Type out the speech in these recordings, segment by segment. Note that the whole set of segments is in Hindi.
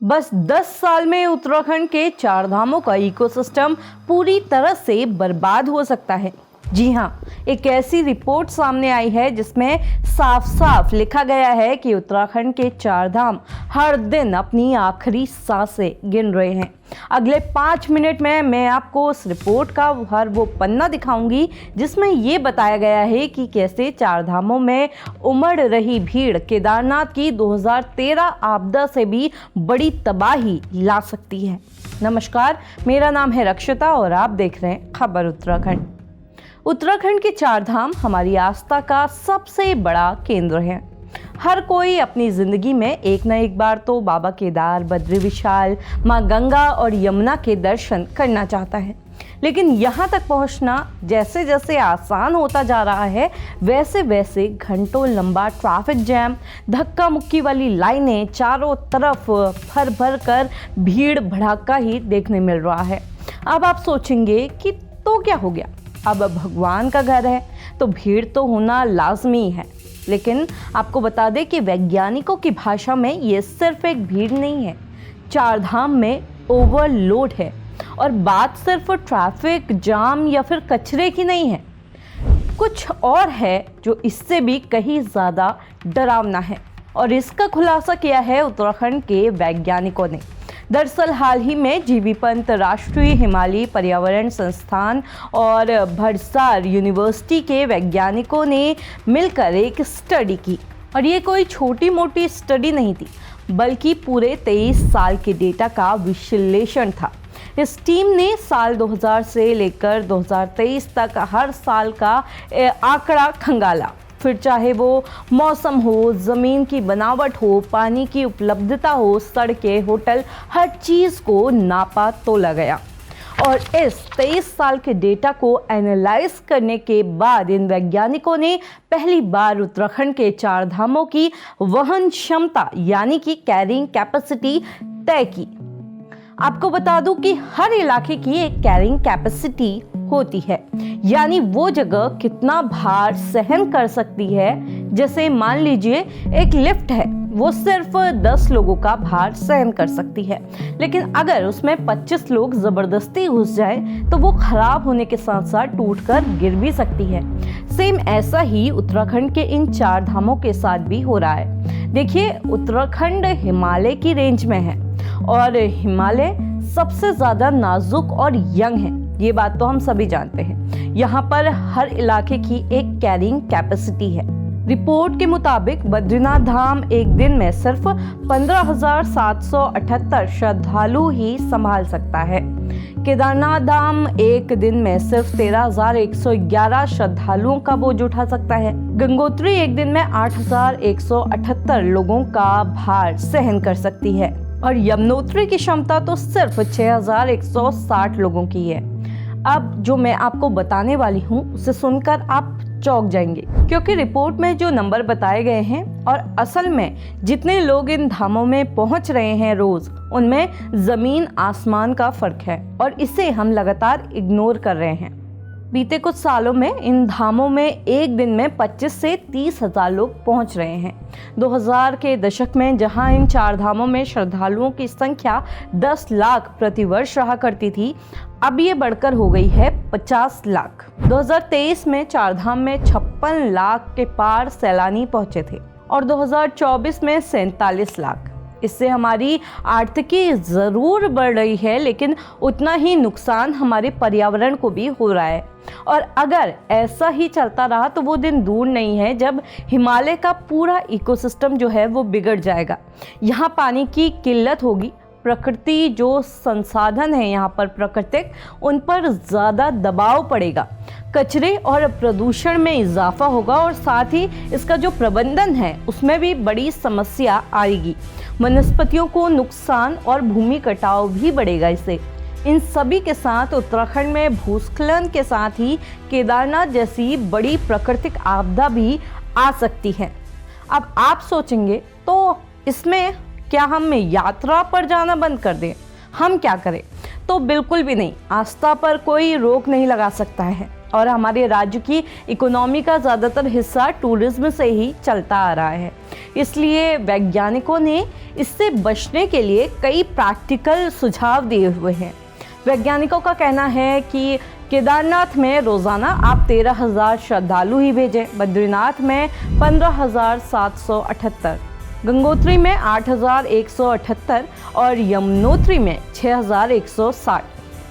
बस 10 साल में उत्तराखंड के चार धामों का इकोसिस्टम पूरी तरह से बर्बाद हो सकता है। जी हाँ, एक ऐसी रिपोर्ट सामने आई है जिसमें साफ साफ लिखा गया है कि उत्तराखंड के चार धाम हर दिन अपनी आखिरी सांसें गिन रहे हैं। अगले 5 मिनट में मैं आपको उस रिपोर्ट का हर वो पन्ना दिखाऊंगी जिसमें ये बताया गया है कि कैसे चार धामों में उमड़ रही भीड़ केदारनाथ की 2013 आपदा से भी बड़ी तबाही ला सकती है। नमस्कार, मेरा नाम है रक्षिता और आप देख रहे हैं खबर उत्तराखंड। उत्तराखंड के चार धाम हमारी आस्था का सबसे बड़ा केंद्र है। हर कोई अपनी जिंदगी में एक न एक बार तो बाबा केदार, बद्री विशाल, माँ गंगा और यमुना के दर्शन करना चाहता है, लेकिन यहाँ तक पहुँचना जैसे जैसे आसान होता जा रहा है वैसे वैसे घंटों लंबा ट्रैफिक जैम, धक्का मुक्की वाली लाइनें, चारों तरफ भर भर कर भीड़ भड़ाका ही देखने मिल रहा है। अब आप सोचेंगे कि तो क्या हो गया, अब भगवान का घर है तो भीड़ तो होना लाजमी है। लेकिन आपको बता दें कि वैज्ञानिकों की भाषा में ये सिर्फ एक भीड़ नहीं है, चार धाम में ओवरलोड है। और बात सिर्फ ट्रैफिक जाम या फिर कचरे की नहीं है, कुछ और है जो इससे भी कहीं ज़्यादा डरावना है। और इसका खुलासा किया है उत्तराखंड के वैज्ञानिकों ने। दरअसल हाल ही में जीबी पंत राष्ट्रीय हिमालयी पर्यावरण संस्थान और भरसार यूनिवर्सिटी के वैज्ञानिकों ने मिलकर एक स्टडी की। और ये कोई छोटी मोटी स्टडी नहीं थी, बल्कि पूरे 23 साल के डेटा का विश्लेषण था। इस टीम ने साल 2000 से लेकर 2023 तक हर साल का आंकड़ा खंगाला। फिर चाहे वो मौसम हो, ज़मीन की बनावट हो, पानी की उपलब्धता हो, सड़कें, होटल, हर चीज़ को नापा तोला गया। और इस 23 साल के डेटा को एनालाइज करने के बाद इन वैज्ञानिकों ने पहली बार उत्तराखंड के चार धामों की वहन क्षमता यानी कि कैरिंग कैपेसिटी तय की। आपको बता दूं कि हर इलाके की एक कैरिंग कैपेसिटी होती है, यानी वो जगह कितना भार सहन कर सकती है। जैसे मान लीजिए एक लिफ्ट है, वो सिर्फ 10 लोगों का भार सहन कर सकती है, लेकिन अगर उसमें 25 लोग जबरदस्ती घुस जाए तो वो खराब होने के साथ साथ टूटकर गिर भी सकती है। सेम ऐसा ही उत्तराखंड के इन चार धामों के साथ भी हो रहा है। देखिए, उत्तराखंड हिमालय की रेंज में है और हिमालय सबसे ज्यादा नाजुक और यंग है, ये बात तो हम सभी जानते हैं। यहाँ पर हर इलाके की एक कैरिंग कैपेसिटी है। रिपोर्ट के मुताबिक बद्रीनाथ धाम एक दिन में सिर्फ 15,778 श्रद्धालु ही संभाल सकता है। केदारनाथ धाम एक दिन में सिर्फ 13,111 श्रद्धालुओं का बोझ उठा सकता है। गंगोत्री एक दिन में 8,178 लोगों का भार सहन कर सकती है और यमुनोत्री की क्षमता तो सिर्फ 6,160 लोगों की है। अब जो मैं आपको बताने वाली हूँ उसे सुनकर आप चौंक जाएंगे, क्योंकि रिपोर्ट में जो नंबर बताए गए हैं और असल में जितने लोग इन धामों में पहुँच रहे हैं रोज, उनमें जमीन आसमान का फर्क है और इसे हम लगातार इग्नोर कर रहे हैं। बीते कुछ सालों में इन धामों में एक दिन में 25 से 30 हजार लोग पहुंच रहे हैं। 2000 के दशक में जहां इन चार धामों में श्रद्धालुओं की संख्या 10 लाख प्रतिवर्ष रहा करती थी, अब ये बढ़कर हो गई है 50 लाख। 2023 में चार धाम में 56 लाख के पार सैलानी पहुंचे थे और 2024 में 47 लाख। इससे हमारी आर्थिकी ज़रूर बढ़ रही है, लेकिन उतना ही नुकसान हमारे पर्यावरण को भी हो रहा है। और अगर ऐसा ही चलता रहा तो वो दिन दूर नहीं है जब हिमालय का पूरा इकोसिस्टम जो है वो बिगड़ जाएगा। यहाँ पानी की किल्लत होगी, प्रकृति जो संसाधन है यहाँ पर प्राकृतिक, उन पर ज़्यादा दबाव पड़ेगा, कचरे और प्रदूषण में इजाफा होगा और साथ ही इसका जो प्रबंधन है उसमें भी बड़ी समस्या आएगी। वनस्पतियों को नुकसान और भूमि कटाव भी बढ़ेगा इससे। इन सभी के साथ उत्तराखंड में भूस्खलन के साथ ही केदारनाथ जैसी बड़ी प्राकृतिक आपदा भी आ सकती है। अब आप सोचेंगे तो इसमें क्या हम यात्रा पर जाना बंद कर दें? हम क्या करें? तो बिल्कुल भी नहीं, आस्था पर कोई रोक नहीं लगा सकता है। और हमारे राज्य की इकोनॉमी का ज़्यादातर हिस्सा टूरिज्म से ही चलता आ रहा है। इसलिए वैज्ञानिकों ने इससे बचने के लिए कई प्रैक्टिकल सुझाव दिए हुए हैं। वैज्ञानिकों का कहना है कि केदारनाथ में रोज़ाना आप 13,000 श्रद्धालु ही भेजें, बद्रीनाथ में 15,778, गंगोत्री में 8,178 और यमुनोत्री में 6,160।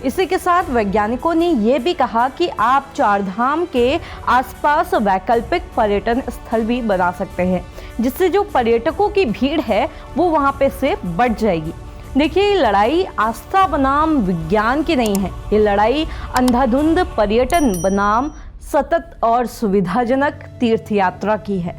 इसी के साथ वैज्ञानिकों ने ये भी कहा कि आप चारधाम के आसपास वैकल्पिक पर्यटन स्थल भी बना सकते हैं, जिससे जो पर्यटकों की भीड़ है वो वहाँ पे से बढ़ जाएगी। देखिए, ये लड़ाई आस्था बनाम विज्ञान की नहीं है, ये लड़ाई अंधाधुंध पर्यटन बनाम सतत और सुविधाजनक तीर्थ यात्रा की है।